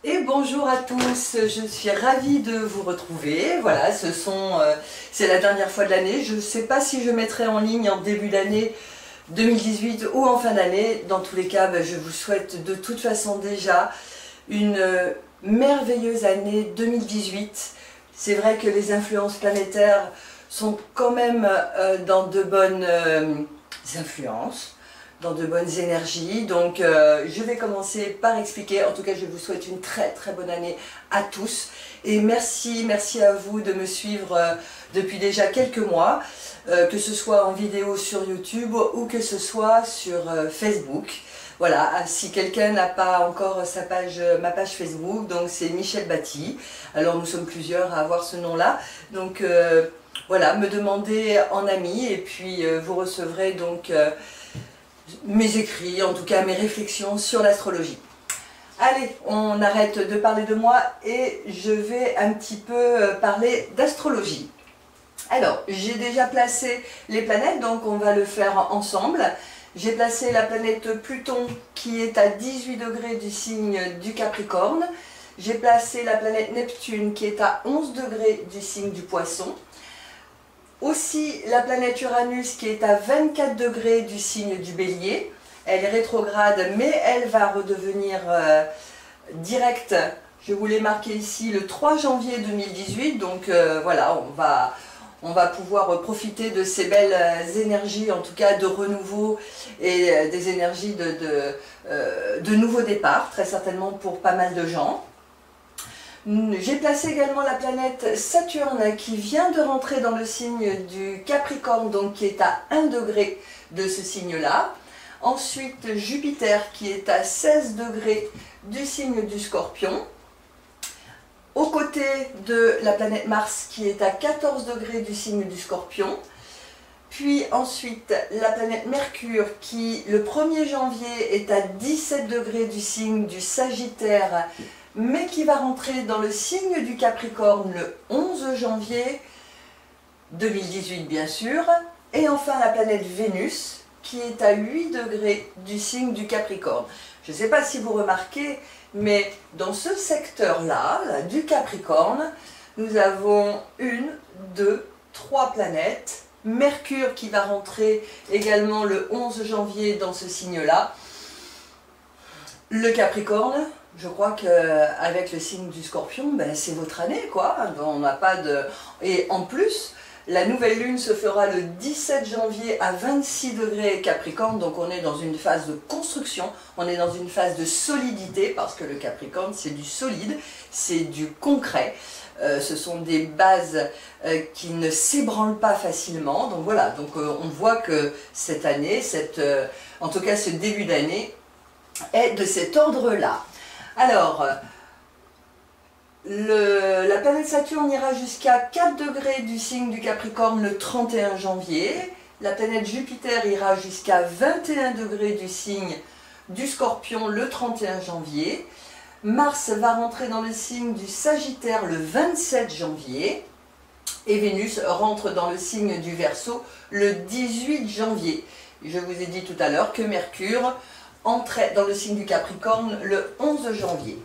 Et bonjour à tous, je suis ravie de vous retrouver. Voilà, c'est la dernière fois de l'année. Je ne sais pas si je mettrai en ligne en début d'année 2018 ou en fin d'année. Dans tous les cas, je vous souhaite de toute façon déjà une merveilleuse année 2018. C'est vrai que les influences planétaires sont quand même dans de bonnes influences, dans de bonnes énergies. Donc je vais commencer par expliquer. En tout cas, je vous souhaite une très très bonne année à tous. Et merci à vous de me suivre depuis déjà quelques mois, que ce soit en vidéo sur YouTube ou que ce soit sur Facebook. Voilà, si quelqu'un n'a pas encore ma page Facebook, donc c'est Michel Batti. Alors nous sommes plusieurs à avoir ce nom-là. Donc voilà, me demandez en ami et puis vous recevrez donc mes écrits, en tout cas mes réflexions sur l'astrologie. Allez, on arrête de parler de moi et je vais un petit peu parler d'astrologie. Alors, j'ai déjà placé les planètes, donc on va le faire ensemble. J'ai placé la planète Pluton qui est à 18 degrés du signe du Capricorne. J'ai placé la planète Neptune qui est à 11 degrés du signe du Poisson. Aussi la planète Uranus qui est à 24 degrés du signe du Bélier. Elle est rétrograde mais elle va redevenir directe. Je vous l'ai marqué ici le 3 janvier 2018. Donc voilà, on va pouvoir profiter de ces belles énergies, en tout cas de renouveau et des énergies de nouveau départ, très certainement pour pas mal de gens. J'ai placé également la planète Saturne qui vient de rentrer dans le signe du Capricorne, donc qui est à 1 degré de ce signe-là. Ensuite Jupiter qui est à 16 degrés du signe du Scorpion. Aux côtés de la planète Mars qui est à 14 degrés du signe du Scorpion. Puis ensuite la planète Mercure qui le 1er janvier est à 17 degrés du signe du Sagittaire, mais qui va rentrer dans le signe du Capricorne le 11 janvier 2018 bien sûr. Et enfin la planète Vénus qui est à 8 degrés du signe du Capricorne. Je ne sais pas si vous remarquez, mais dans ce secteur-là, du Capricorne, nous avons 1, 2, 3 planètes. Mercure qui va rentrer également le 11 janvier dans ce signe-là. Le Capricorne, je crois qu'avec le signe du Scorpion, c'est votre année, quoi. On n'a pas de... Et en plus, la nouvelle lune se fera le 17 janvier à 26 degrés Capricorne, donc on est dans une phase de construction, on est dans une phase de solidité, parce que le Capricorne c'est du solide, c'est du concret, ce sont des bases qui ne s'ébranlent pas facilement, donc voilà, donc on voit que cette année, en tout cas ce début d'année, est de cet ordre-là. Alors, la planète Saturne ira jusqu'à 4 degrés du signe du Capricorne le 31 janvier. La planète Jupiter ira jusqu'à 21 degrés du signe du Scorpion le 31 janvier. Mars va rentrer dans le signe du Sagittaire le 27 janvier. Et Vénus rentre dans le signe du Verseau le 18 janvier. Je vous ai dit tout à l'heure que Mercure entrait dans le signe du Capricorne le 11 janvier.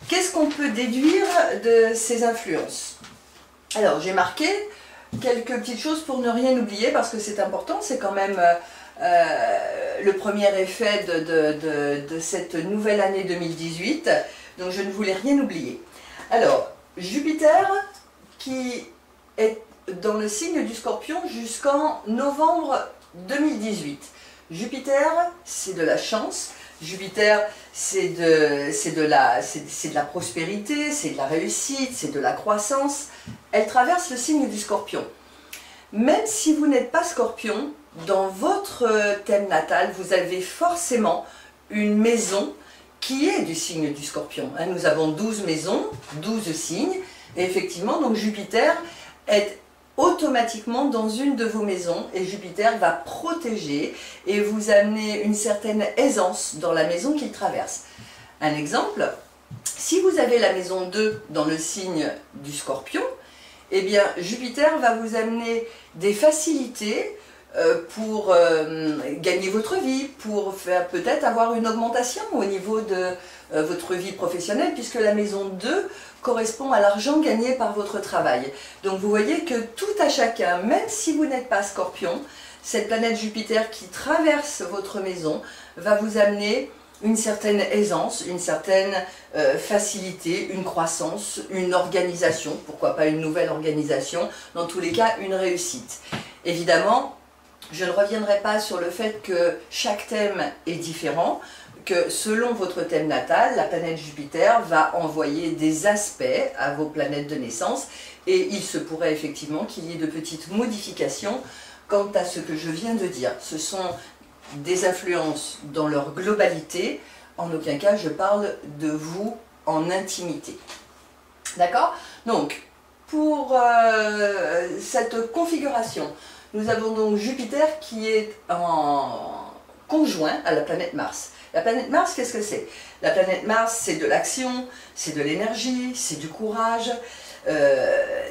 Qu'est-ce qu'on peut déduire de ces influences? Alors, j'ai marqué quelques petites choses pour ne rien oublier, parce que c'est important, c'est quand même le premier effet de cette nouvelle année 2018, donc je ne voulais rien oublier. Alors, Jupiter, qui est dans le signe du Scorpion jusqu'en novembre 2018. Jupiter, c'est de la chance. Jupiter, c'est de la prospérité, c'est de la réussite, c'est de la croissance. Elle traverse le signe du Scorpion. Même si vous n'êtes pas Scorpion, dans votre thème natal, vous avez forcément une maison qui est du signe du Scorpion. Nous avons 12 maisons, 12 signes, et effectivement, donc Jupiter est automatiquement dans une de vos maisons, et Jupiter va protéger et vous amener une certaine aisance dans la maison qu'il traverse. Un exemple, si vous avez la maison 2 dans le signe du Scorpion, eh bien Jupiter va vous amener des facilités, pour gagner votre vie, pour faire peut-être avoir une augmentation au niveau de votre vie professionnelle, puisque la maison 2 correspond à l'argent gagné par votre travail. Donc vous voyez que tout à chacun, même si vous n'êtes pas Scorpion, cette planète Jupiter qui traverse votre maison va vous amener une certaine aisance, une certaine facilité, une croissance, une organisation, pourquoi pas une nouvelle organisation, dans tous les cas une réussite. Évidemment, je ne reviendrai pas sur le fait que chaque thème est différent, que selon votre thème natal, la planète Jupiter va envoyer des aspects à vos planètes de naissance et il se pourrait effectivement qu'il y ait de petites modifications quant à ce que je viens de dire. Ce sont des influences dans leur globalité, en aucun cas je parle de vous en intimité. D'accord? Donc, pour cette configuration, nous avons donc Jupiter qui est en conjoint à la planète Mars. La planète Mars, qu'est-ce que c'est? La planète Mars, c'est de l'action, c'est de l'énergie, c'est du courage,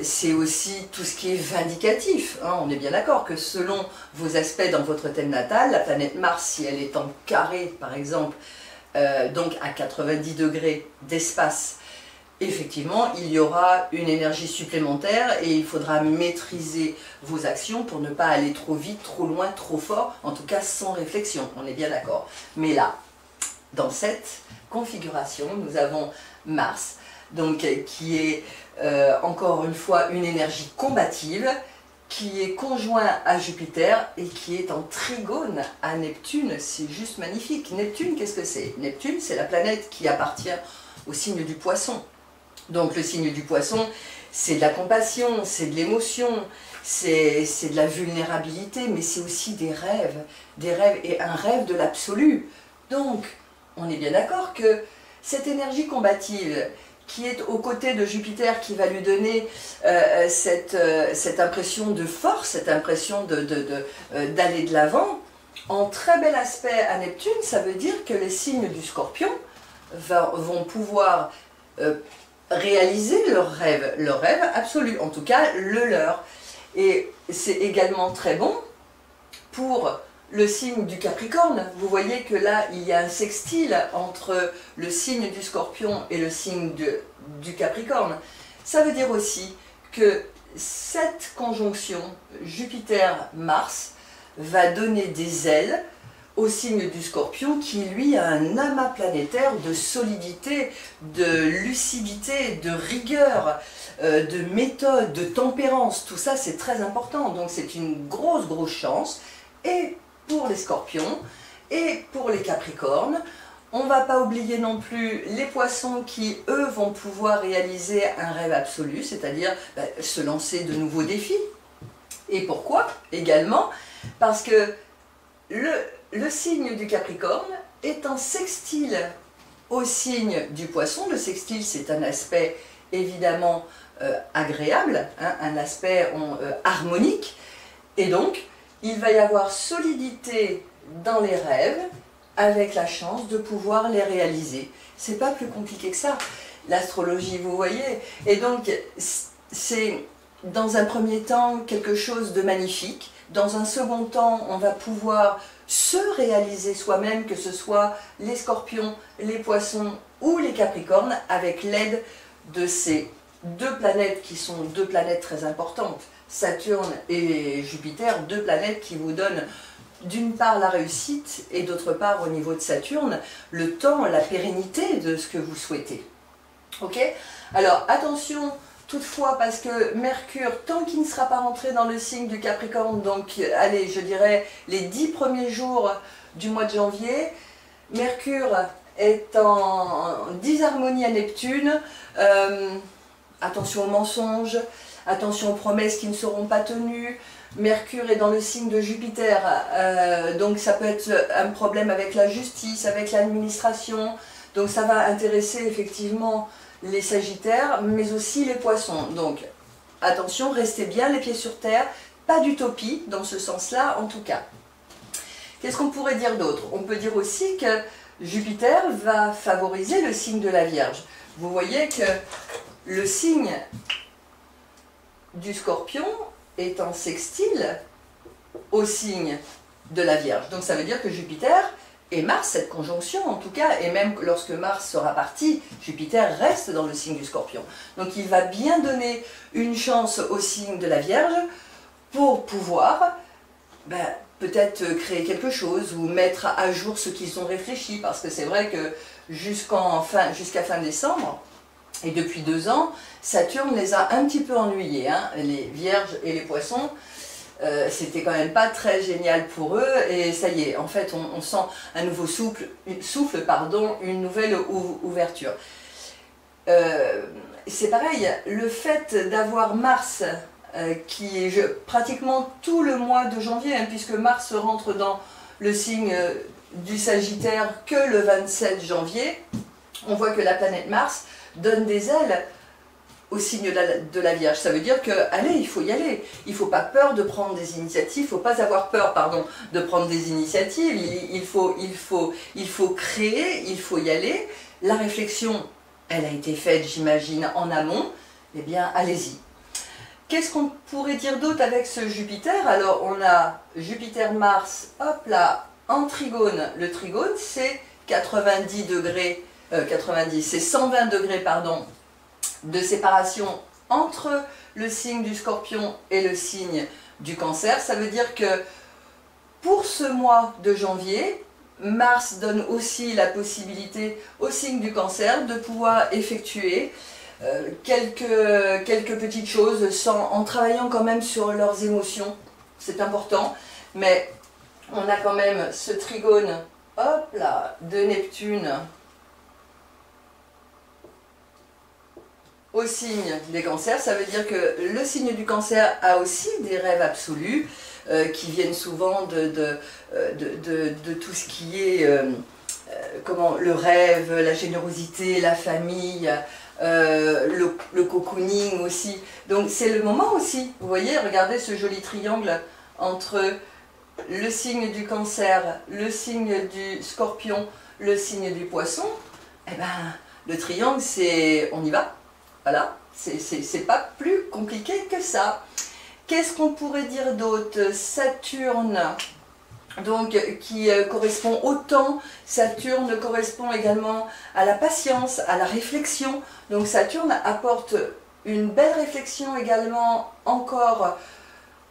c'est aussi tout ce qui est vindicatif. Hein. On est bien d'accord que selon vos aspects dans votre thème natal, la planète Mars, si elle est en carré, par exemple, donc à 90 degrés d'espace, effectivement, il y aura une énergie supplémentaire et il faudra maîtriser vos actions pour ne pas aller trop vite, trop loin, trop fort, en tout cas sans réflexion, on est bien d'accord. Mais là, dans cette configuration, nous avons Mars, donc, qui est encore une fois une énergie combative, qui est conjoint à Jupiter et qui est en trigone à Neptune. C'est juste magnifique. Neptune, qu'est-ce que c'est? Neptune, c'est la planète qui appartient au signe du Poisson. Donc le signe du Poisson, c'est de la compassion, c'est de l'émotion, c'est de la vulnérabilité, mais c'est aussi des rêves et un rêve de l'absolu. Donc, on est bien d'accord que cette énergie combative qui est aux côtés de Jupiter, qui va lui donner cette impression de force, cette impression d'aller de l'avant, en très bel aspect à Neptune, ça veut dire que les signes du Scorpion vont pouvoir réaliser leur rêve absolu, en tout cas le leur. Et c'est également très bon pour le signe du Capricorne. Vous voyez que là, il y a un sextile entre le signe du Scorpion et le signe du Capricorne. Ça veut dire aussi que cette conjonction Jupiter-Mars va donner des ailes au signe du Scorpion qui, lui, a un amas planétaire de solidité, de lucidité, de rigueur, de méthode, de tempérance. Tout ça, c'est très important. Donc, c'est une grosse chance. Et pour les Scorpions et pour les Capricornes, on ne va pas oublier non plus les Poissons qui, eux, vont pouvoir réaliser un rêve absolu, c'est-à-dire se lancer de nouveaux défis. Et pourquoi? Également parce que le signe du Capricorne est en sextile au signe du Poisson. Le sextile, c'est un aspect évidemment agréable, hein, un aspect harmonique, et donc il va y avoir solidité dans les rêves avec la chance de pouvoir les réaliser. C'est pas plus compliqué que ça, l'astrologie, vous voyez. Et donc, c'est dans un premier temps quelque chose de magnifique. Dans un second temps, on va pouvoir se réaliser soi-même, que ce soit les Scorpions, les Poissons ou les Capricornes, avec l'aide de ces deux planètes qui sont deux planètes très importantes. Saturne et Jupiter, deux planètes qui vous donnent d'une part la réussite et d'autre part au niveau de Saturne, le temps, la pérennité de ce que vous souhaitez. Ok? Alors attention toutefois parce que Mercure, tant qu'il ne sera pas rentré dans le signe du Capricorne, donc allez, je dirais les 10 premiers jours du mois de janvier, Mercure est en disharmonie à Neptune, attention aux mensonges, attention aux promesses qui ne seront pas tenues. Mercure est dans le signe de Jupiter, donc ça peut être un problème avec la justice, avec l'administration. Donc ça va intéresser effectivement les Sagittaires, mais aussi les Poissons. Donc attention, restez bien les pieds sur terre, pas d'utopie dans ce sens-là en tout cas. Qu'est-ce qu'on pourrait dire d'autre? On peut dire aussi que Jupiter va favoriser le signe de la Vierge. Vous voyez que le signe du Scorpion est en sextile au signe de la Vierge. Donc ça veut dire que Jupiter et Mars, cette conjonction en tout cas, et même lorsque Mars sera parti, Jupiter reste dans le signe du Scorpion. Donc il va bien donner une chance au signe de la Vierge pour pouvoir peut-être créer quelque chose ou mettre à jour ce qu'ils ont réfléchi, parce que c'est vrai que jusqu'à fin décembre, et depuis 2 ans, Saturne les a un petit peu ennuyés, hein. Les Vierges et les Poissons, c'était quand même pas très génial pour eux, et ça y est, en fait on sent un nouveau souffle, une nouvelle ouverture. C'est pareil, le fait d'avoir Mars qui est pratiquement tout le mois de janvier, hein, puisque Mars rentre dans le signe du Sagittaire que le 27 janvier, on voit que la planète Mars donne des ailes au signe de la Vierge. Ça veut dire que, allez, il faut y aller. Il ne faut pas peur de prendre des initiatives, il ne faut pas avoir peur, pardon, de prendre des initiatives. Il faut créer, il faut y aller. La réflexion, elle a été faite, j'imagine, en amont. Eh bien, allez-y. Qu'est-ce qu'on pourrait dire d'autre avec ce Jupiter? Alors, on a Jupiter-Mars, hop là, en trigone. Le trigone, c'est 90 degrés, c'est 120 degrés, pardon, de séparation entre le signe du Scorpion et le signe du Cancer. Ça veut dire que pour ce mois de janvier, Mars donne aussi la possibilité au signe du Cancer de pouvoir effectuer quelques petites choses en travaillant quand même sur leurs émotions. C'est important, mais on a quand même ce trigone, hop là, de Neptune au signe des Cancers. Ça veut dire que le signe du Cancer a aussi des rêves absolus qui viennent souvent de tout ce qui est le rêve, la générosité, la famille, le cocooning aussi. Donc c'est le moment aussi, vous voyez, regardez ce joli triangle entre le signe du Cancer, le signe du Scorpion, le signe du Poisson. Eh ben, le triangle, c'est on y va. Voilà, c'est pas plus compliqué que ça. Qu'est-ce qu'on pourrait dire d'autre? Saturne, donc qui correspond au temps. Saturne correspond également à la patience, à la réflexion. Donc Saturne apporte une belle réflexion également encore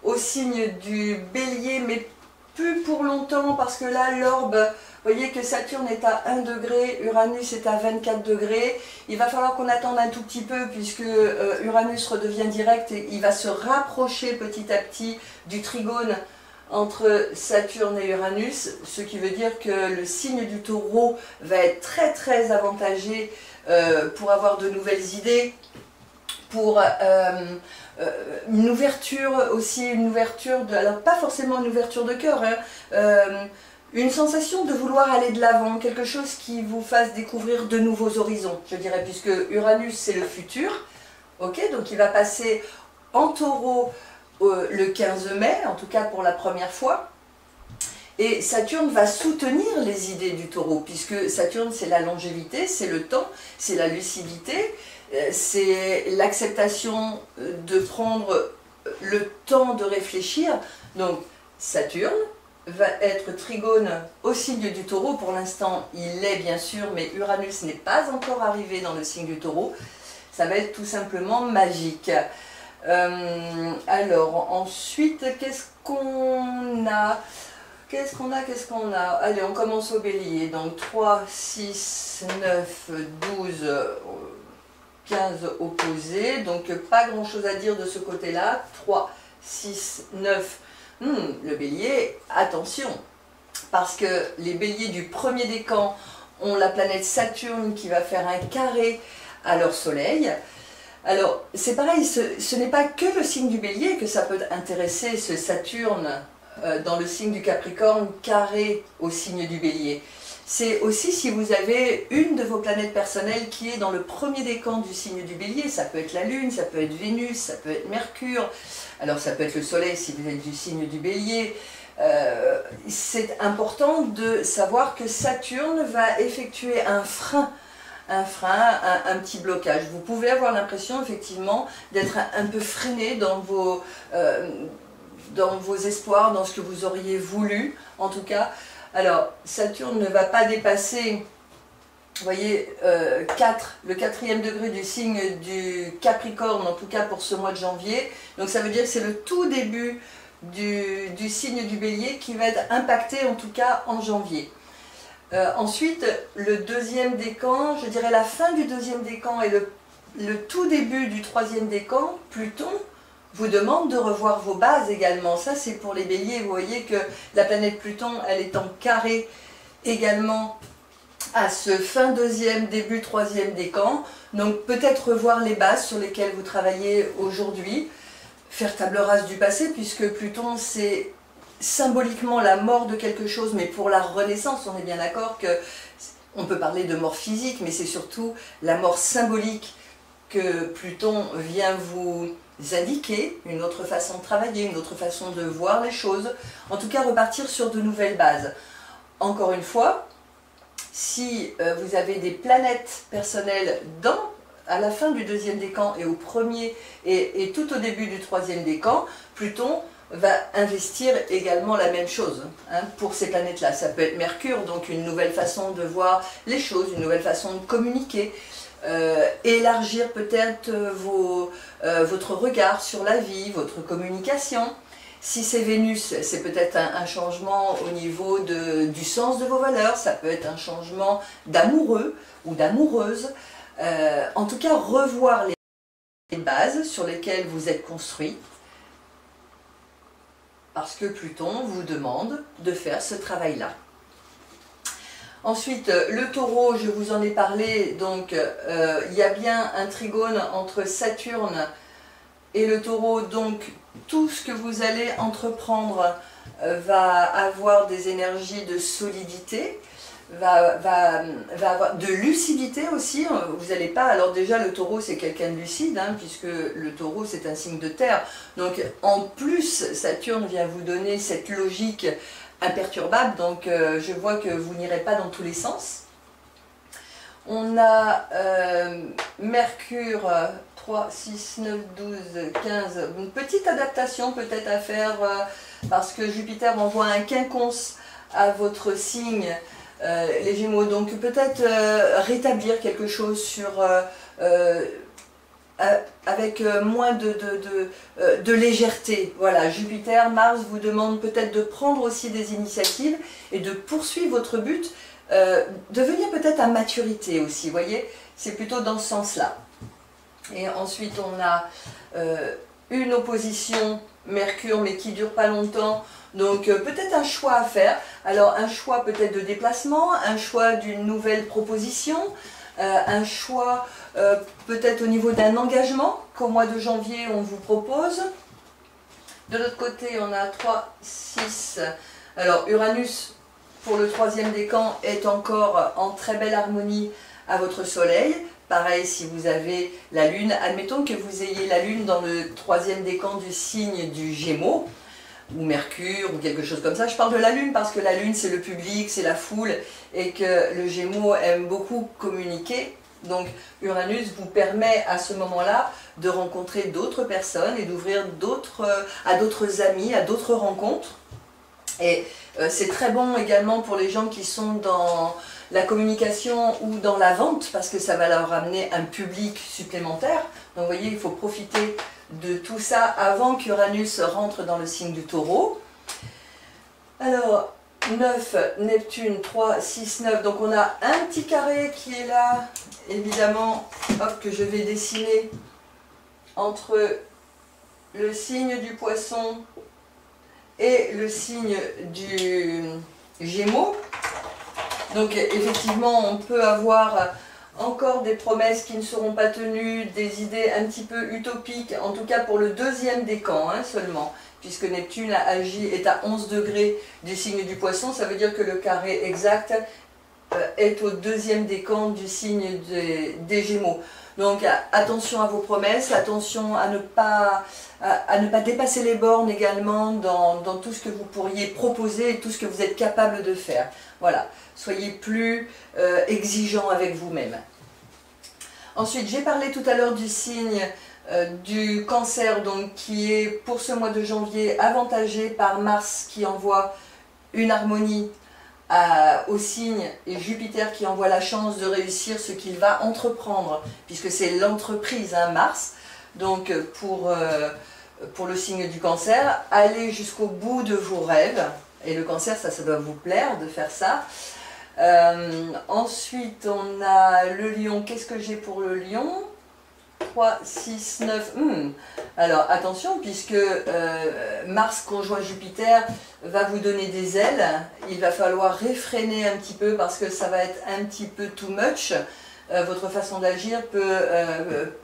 au signe du Bélier, mais plus pour longtemps, parce que là l'orbe, vous voyez que Saturne est à 1 degré, Uranus est à 24 degrés. Il va falloir qu'on attende un tout petit peu, puisque Uranus redevient direct et il va se rapprocher petit à petit du trigone entre Saturne et Uranus, ce qui veut dire que le signe du Taureau va être très très avantagé pour avoir de nouvelles idées, pour une ouverture aussi, alors pas forcément une ouverture de cœur, hein, une sensation de vouloir aller de l'avant, quelque chose qui vous fasse découvrir de nouveaux horizons, je dirais, puisque Uranus c'est le futur, ok, donc il va passer en Taureau le 15 mai, en tout cas pour la première fois, et Saturne va soutenir les idées du Taureau, puisque Saturne c'est la longévité, c'est le temps, c'est la lucidité, c'est l'acceptation de prendre le temps de réfléchir. Donc Saturne va être trigone au signe du Taureau. Pour l'instant il l'est bien sûr, mais Uranus n'est pas encore arrivé dans le signe du Taureau. Ça va être tout simplement magique. Alors ensuite, qu'est-ce qu'on a? Allez, on commence au Bélier. Donc 3, 6, 9, 12, 15 opposés. Donc pas grand chose à dire de ce côté-là. 3, 6, 9. Le Bélier, attention, parce que les Béliers du premier décan ont la planète Saturne qui va faire un carré à leur soleil. Alors c'est pareil, ce n'est pas que le signe du Bélier que ça peut intéresser, ce Saturne dans le signe du Capricorne carré au signe du Bélier. C'est aussi si vous avez une de vos planètes personnelles qui est dans le premier décan du signe du Bélier. Ça peut être la Lune, ça peut être Vénus, ça peut être Mercure, alors ça peut être le Soleil si vous êtes du signe du Bélier. C'est important de savoir que Saturne va effectuer un frein, un petit blocage. Vous pouvez avoir l'impression effectivement d'être un peu freiné dans dans vos espoirs, dans ce que vous auriez voulu, en tout cas. Alors, Saturne ne va pas dépasser, vous voyez, le 4e degré du signe du Capricorne, en tout cas pour ce mois de janvier. Donc ça veut dire que c'est le tout début du signe du Bélier qui va être impacté, en tout cas en janvier. Ensuite, le 2e décan, je dirais la fin du 2e décan et le tout début du 3e décan, Pluton vous demande de revoir vos bases également. Ça, c'est pour les béliers. Vous voyez que la planète Pluton, elle est en carré également à ce fin 2e, début 3e décan. Donc, peut-être revoir les bases sur lesquelles vous travaillez aujourd'hui. Faire table rase du passé, puisque Pluton, c'est symboliquement la mort de quelque chose, mais pour la renaissance, on est bien d'accord que on peut parler de mort physique, mais c'est surtout la mort symbolique que Pluton vient vous indiquer, une autre façon de travailler, une autre façon de voir les choses, en tout cas repartir sur de nouvelles bases. Encore une fois, si vous avez des planètes personnelles à la fin du 2e décan et au premier et tout au début du 3e décan, Pluton va investir également la même chose pour ces planètes-là. Ça peut être Mercure, donc une nouvelle façon de voir les choses, une nouvelle façon de communiquer, élargir peut-être votre regard sur la vie, votre communication. Si c'est Vénus, c'est peut-être un changement au niveau du sens de vos valeurs, ça peut être un changement d'amoureux ou d'amoureuse. En tout cas, revoir les bases sur lesquelles vous êtes construit, parce que Pluton vous demande de faire ce travail-là. Ensuite, le taureau, je vous en ai parlé, donc il y a bien un trigone entre Saturne et le taureau, donc tout ce que vous allez entreprendre va avoir des énergies de solidité, va avoir de lucidité aussi. Vous n'allez pas, alors déjà le taureau c'est quelqu'un de lucide, puisque le taureau c'est un signe de terre, donc en plus Saturne vient vous donner cette logique imperturbable, donc je vois que vous n'irez pas dans tous les sens. On a Mercure 3, 6, 9, 12, 15, une petite adaptation peut-être à faire parce que Jupiter envoie un quinconce à votre signe, les Gémeaux, donc peut-être rétablir quelque chose sur, avec moins de légèreté. Voilà, Jupiter, Mars vous demande peut-être de prendre aussi des initiatives et de poursuivre votre but, de venir peut-être à maturité aussi, vous voyez, c'est plutôt dans ce sens-là. Et ensuite on a une opposition Mercure, mais qui ne dure pas longtemps, donc peut-être un choix à faire. Alors un choix peut-être de déplacement, un choix d'une nouvelle proposition, un choix peut-être au niveau d'un engagement qu'au mois de janvier on vous propose. De l'autre côté on a 3, 6, alors Uranus pour le 3e décan est encore en très belle harmonie à votre soleil. Pareil, si vous avez la Lune, admettons que vous ayez la Lune dans le 3e décan du signe du Gémeaux, ou Mercure, ou quelque chose comme ça. Je parle de la Lune parce que la Lune, c'est le public, c'est la foule, et que le Gémeaux aime beaucoup communiquer. Donc Uranus vous permet à ce moment-là de rencontrer d'autres personnes et d'ouvrir à d'autres amis, à d'autres rencontres. Et c'est très bon également pour les gens qui sont dans la communication ou dans la vente, parce que ça va leur amener un public supplémentaire. Donc vous voyez, il faut profiter de tout ça avant qu'Uranus rentre dans le signe du Taureau. Alors, 9, Neptune, 3, 6, 9. Donc on a un petit carré qui est là, évidemment, hop, que je vais dessiner entre le signe du Poisson et le signe du Gémeaux. Donc effectivement, on peut avoir encore des promesses qui ne seront pas tenues, des idées un petit peu utopiques, en tout cas pour le 2e décan seulement, puisque Neptune est à 11 degrés du signe du Poisson, ça veut dire que le carré exact est au 2e décan du signe des Gémeaux. Donc attention à vos promesses, attention à ne pas dépasser les bornes également dans tout ce que vous pourriez proposer et tout ce que vous êtes capable de faire. Voilà, soyez plus exigeant avec vous-même. Ensuite, j'ai parlé tout à l'heure du signe du Cancer, donc qui est pour ce mois de janvier avantagé par Mars qui envoie une harmonie au signe et Jupiter qui envoie la chance de réussir ce qu'il va entreprendre, puisque c'est l'entreprise, hein, Mars. Donc pour le signe du Cancer, allez jusqu'au bout de vos rêves. Et le Cancer, ça doit vous plaire de faire ça. Ensuite, on a le Lion. Qu'est-ce que j'ai pour le Lion? 3, 6, 9. Alors attention, puisque Mars conjoint Jupiter va vous donner des ailes, il va falloir réfréner un petit peu parce que ça va être un petit peu too much. Votre façon d'agir peut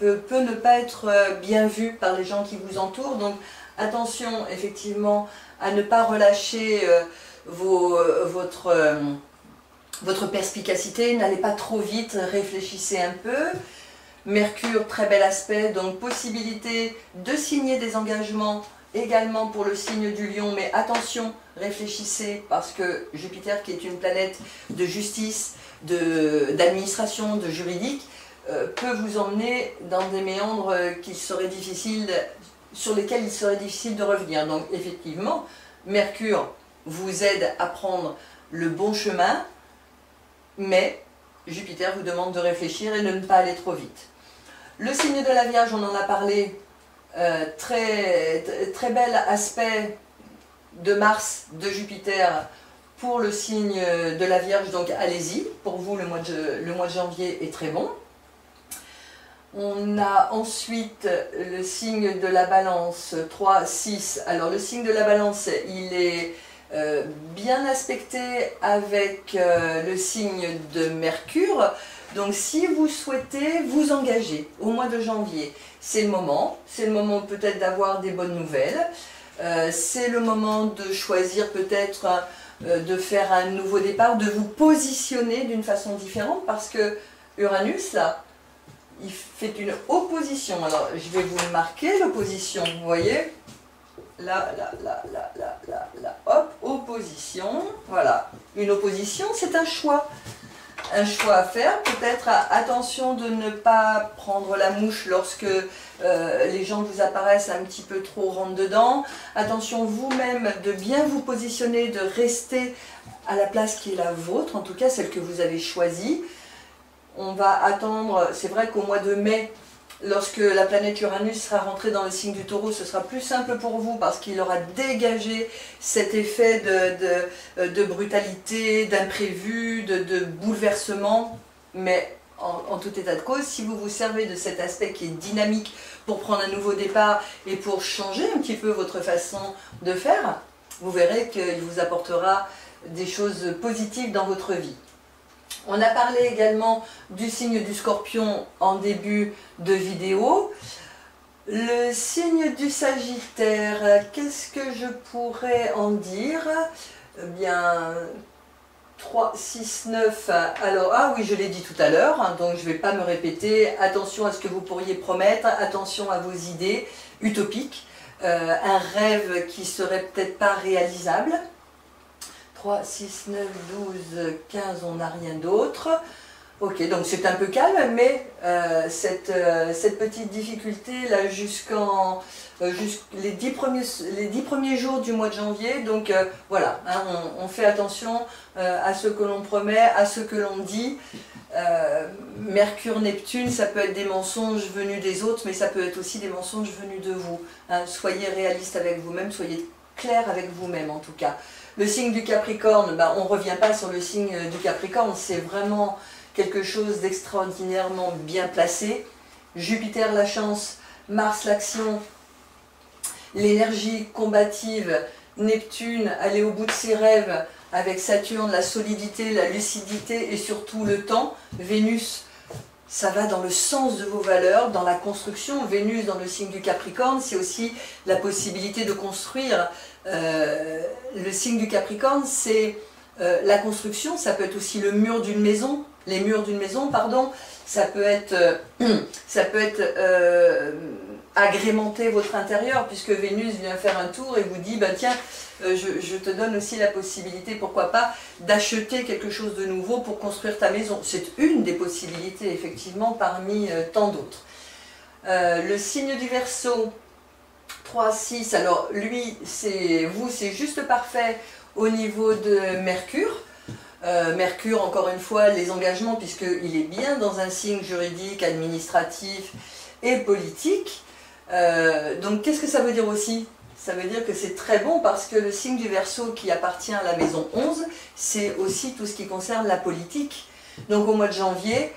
ne pas être bien vue par les gens qui vous entourent. Donc attention effectivement à ne pas relâcher votre perspicacité, n'allez pas trop vite, réfléchissez un peu. Mercure, très bel aspect, donc possibilité de signer des engagements également pour le signe du Lion, mais attention, réfléchissez, parce que Jupiter, qui est une planète de justice, d'administration, de juridique, peut vous emmener dans des méandres sur lesquels il serait difficile de revenir. Donc effectivement, Mercure vous aide à prendre le bon chemin, mais Jupiter vous demande de réfléchir et de ne pas aller trop vite. Le signe de la Vierge, on en a parlé, très bel aspect de Mars, de Jupiter pour le signe de la Vierge, donc allez-y, pour vous le mois de janvier est très bon. On a ensuite le signe de la Balance, 3, 6. Alors le signe de la Balance, il est bien aspecté avec le signe de Mercure. Donc si vous souhaitez vous engager au mois de janvier, c'est le moment peut-être d'avoir des bonnes nouvelles, c'est le moment de choisir peut-être de faire un nouveau départ, de vous positionner d'une façon différente, parce que Uranus là, il fait une opposition. Alors je vais vous marquer l'opposition, vous voyez, là, hop, opposition, voilà. Une opposition, c'est un choix à faire, peut-être attention de ne pas prendre la mouche lorsque les gens vous apparaissent un petit peu trop rentre-dedans, attention vous-même de bien vous positionner, de rester à la place qui est la vôtre, en tout cas celle que vous avez choisie. On va attendre, c'est vrai qu'au mois de mai, lorsque la planète Uranus sera rentrée dans le signe du Taureau, ce sera plus simple pour vous parce qu'il aura dégagé cet effet de brutalité, d'imprévu, de bouleversement. Mais en tout état de cause, si vous vous servez de cet aspect qui est dynamique pour prendre un nouveau départ et pour changer un petit peu votre façon de faire, vous verrez qu'il vous apportera des choses positives dans votre vie. On a parlé également du signe du Scorpion en début de vidéo. Le signe du Sagittaire, qu'est-ce que je pourrais en dire? Eh bien, 3, 6, 9, alors, ah oui, je l'ai dit tout à l'heure, hein, donc je ne vais pas me répéter. Attention à ce que vous pourriez promettre, attention à vos idées utopiques, un rêve qui serait peut-être pas réalisable. 3, 6, 9, 12, 15, on n'a rien d'autre. Ok, donc c'est un peu calme, mais cette petite difficulté là les 10 premiers jours du mois de janvier, donc voilà, hein, on fait attention à ce que l'on promet, à ce que l'on dit. Mercure, Neptune, ça peut être des mensonges venus des autres, mais ça peut être aussi des mensonges venus de vous. Hein. Soyez réaliste avec vous-même, soyez clair avec vous-même en tout cas. Le signe du Capricorne, on ne revient pas sur le signe du Capricorne, c'est vraiment quelque chose d'extraordinairement bien placé. Jupiter, la chance, Mars, l'action, l'énergie combative, Neptune, aller au bout de ses rêves, avec Saturne, la solidité, la lucidité et surtout le temps. Vénus, ça va dans le sens de vos valeurs, dans la construction. Vénus dans le signe du Capricorne, c'est aussi la possibilité de construire. Le signe du Capricorne, c'est la construction, ça peut être aussi le mur d'une maison, les murs d'une maison, pardon, ça peut être agrémenter votre intérieur, puisque Vénus vient faire un tour et vous dit, tiens, je te donne aussi la possibilité, pourquoi pas, d'acheter quelque chose de nouveau pour construire ta maison. C'est une des possibilités, effectivement, parmi tant d'autres. Le signe du Verseau, 3, 6, alors lui, c'est juste parfait au niveau de Mercure. Mercure, encore une fois, les engagements, puisqu'il est bien dans un signe juridique, administratif et politique. Donc qu'est-ce que ça veut dire aussi? Ça veut dire que c'est très bon parce que le signe du Verseau qui appartient à la maison 11, c'est aussi tout ce qui concerne la politique. Donc au mois de janvier,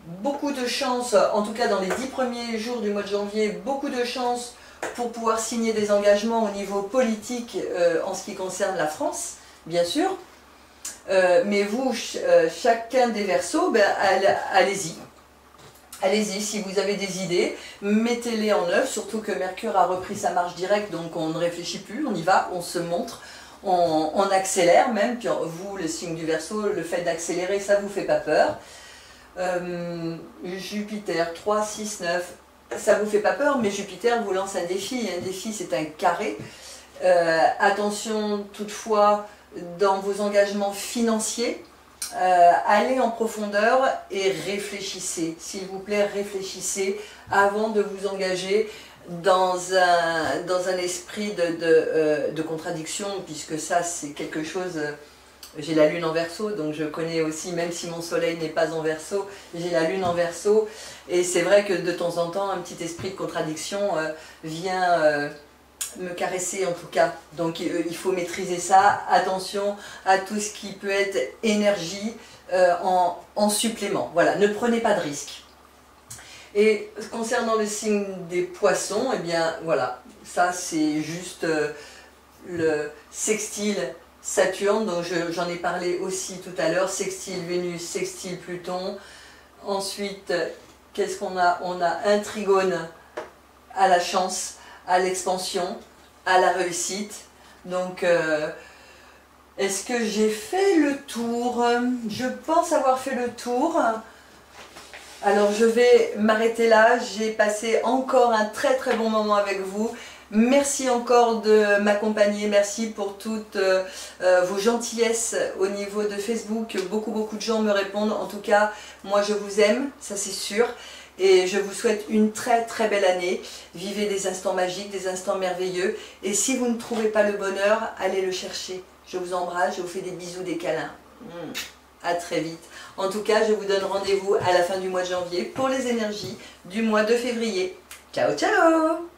beaucoup de chance, en tout cas dans les 10 premiers jours du mois de janvier, beaucoup de chance pour pouvoir signer des engagements au niveau politique en ce qui concerne la France, bien sûr. Mais vous, chacun des Verseaux, ben, allez-y. Allez-y, si vous avez des idées, mettez-les en œuvre, surtout que Mercure a repris sa marche directe, donc on ne réfléchit plus, on y va, on se montre, on accélère même, puis vous, le signe du Verseau, le fait d'accélérer, ça ne vous fait pas peur. Jupiter, 3, 6, 9, ça ne vous fait pas peur, mais Jupiter vous lance un défi, un défi c'est un carré. Attention toutefois dans vos engagements financiers, allez en profondeur et réfléchissez, s'il vous plaît, réfléchissez avant de vous engager dans un esprit de contradiction, puisque ça c'est quelque chose, j'ai la lune en Verseau, donc je connais aussi, même si mon soleil n'est pas en Verseau, j'ai la lune en Verseau, et c'est vrai que de temps en temps un petit esprit de contradiction vient me caresser en tout cas, donc il faut maîtriser ça. Attention à tout ce qui peut être énergie en supplément, voilà, ne prenez pas de risques. Et concernant le signe des Poissons, eh bien voilà, ça c'est juste le sextile Saturne, donc j'en ai parlé aussi tout à l'heure, sextile Vénus, sextile Pluton. Ensuite, qu'est-ce qu'on a? On a un trigone à la chance, à l'expansion, à la réussite. Donc, est-ce que j'ai fait le tour? Je pense avoir fait le tour. Alors, je vais m'arrêter là. J'ai passé encore un très très bon moment avec vous. Merci encore de m'accompagner. Merci pour toutes vos gentillesses au niveau de Facebook. Beaucoup de gens me répondent. En tout cas, moi je vous aime, ça c'est sûr. Et je vous souhaite une très très belle année. Vivez des instants magiques, des instants merveilleux. Et si vous ne trouvez pas le bonheur, allez le chercher. Je vous embrasse, je vous fais des bisous, des câlins. À très vite. En tout cas, je vous donne rendez-vous à la fin du mois de janvier pour les énergies du mois de février. Ciao ciao!